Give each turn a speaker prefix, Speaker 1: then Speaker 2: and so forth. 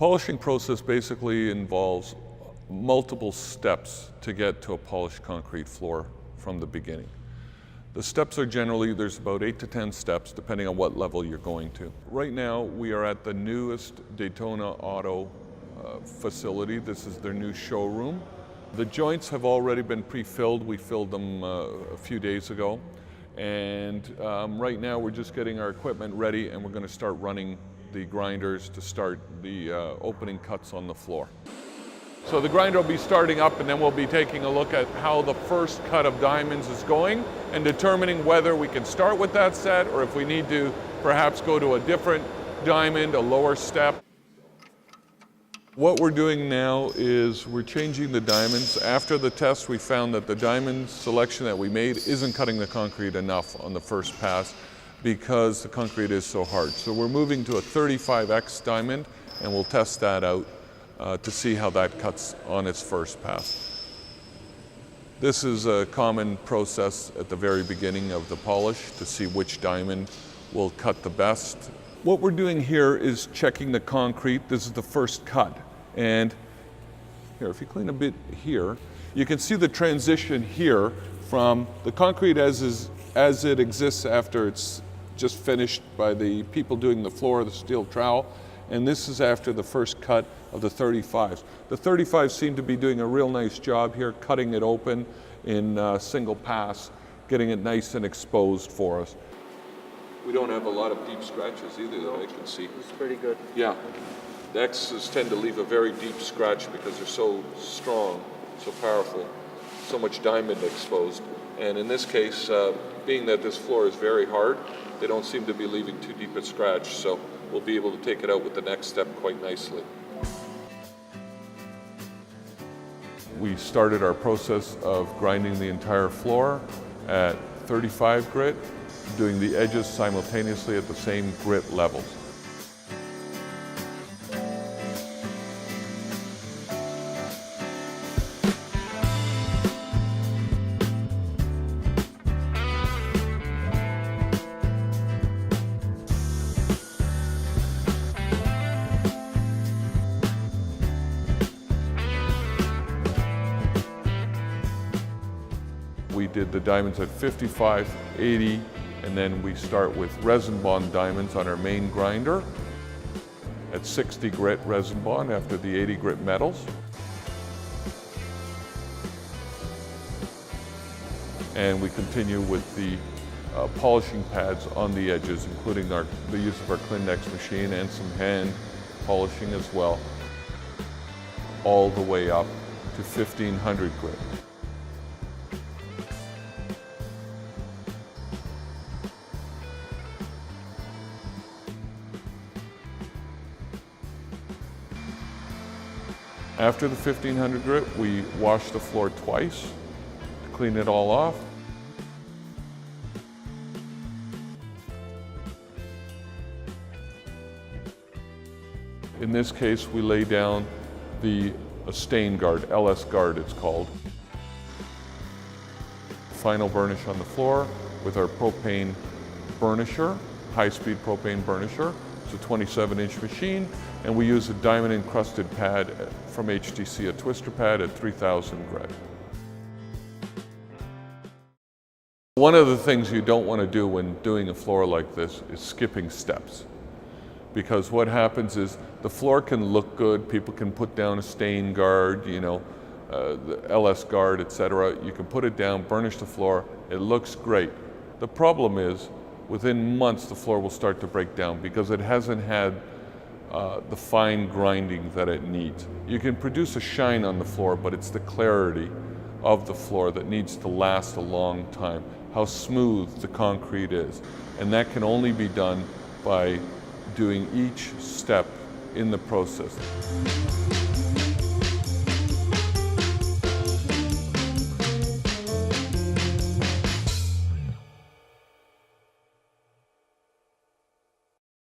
Speaker 1: polishing process basically involves multiple steps to get to a polished concrete floor from the beginning. The steps are generally, there's about 8 to 10 steps depending on what level you're going to. Right now we are at the newest Daytona Auto facility. This is their new showroom. The joints have already been pre-filled. We filled them a few days ago. And right now we're just getting our equipment ready and we're going to start running the grinders to start the opening cuts on the floor. So the grinder will be starting up and then we'll be taking a look at how the first cut of diamonds is going and determining whether we can start with that set or if we need to perhaps go to a different diamond, a lower step. What we're doing now is we're changing the diamonds. After the test we found that the diamond selection that we made isn't cutting the concrete enough on the first pass because the concrete is so hard. So we're moving to a 35X diamond and we'll test that out to see how that cuts on its first pass. This is a common process at the very beginning of the polish to see which diamond will cut the best. What we're doing here is checking the concrete. This is the first cut. And here, if you clean a bit here, you can see the transition here from the concrete as it exists after it's just finished by the people doing the floor, the steel trowel. And this is after the first cut of the 35s. The 35s seem to be doing a real nice job here, cutting it open in single pass, getting it nice and exposed for us. We don't have a lot of deep scratches either that I can see.
Speaker 2: It's pretty good.
Speaker 1: Yeah. The X's tend to leave a very deep scratch because they're so strong, so powerful, so much diamond exposed. And in this case, being that this floor is very hard, they don't seem to be leaving too deep a scratch, so we'll be able to take it out with the next step quite nicely. We started our process of grinding the entire floor at 35 grit, doing the edges simultaneously at the same grit levels. We did the diamonds at 55, 80, and then we start with resin bond diamonds on our main grinder at 60 grit resin bond after the 80 grit metals. And we continue with the polishing pads on the edges, including the use of our Clindex machine and some hand polishing as well, all the way up to 1500 grit. After the 1500 grit, we wash the floor twice to clean it all off. In this case, we lay down a stain guard, LS guard it's called. Final burnish on the floor with our propane burnisher, high-speed propane burnisher. It's a 27-inch machine, and we use a diamond encrusted pad from HTC, a twister pad at 3000 grit. One of the things you don't want to do when doing a floor like this is skipping steps. Because what happens is the floor can look good, people can put down a stain guard, the LS guard, etc. You can put it down, burnish the floor, it looks great. The problem is, within months the floor will start to break down because it hasn't had the fine grinding that it needs. You can produce a shine on the floor, but it's the clarity of the floor that needs to last a long time, how smooth the concrete is. And that can only be done by doing each step in the process.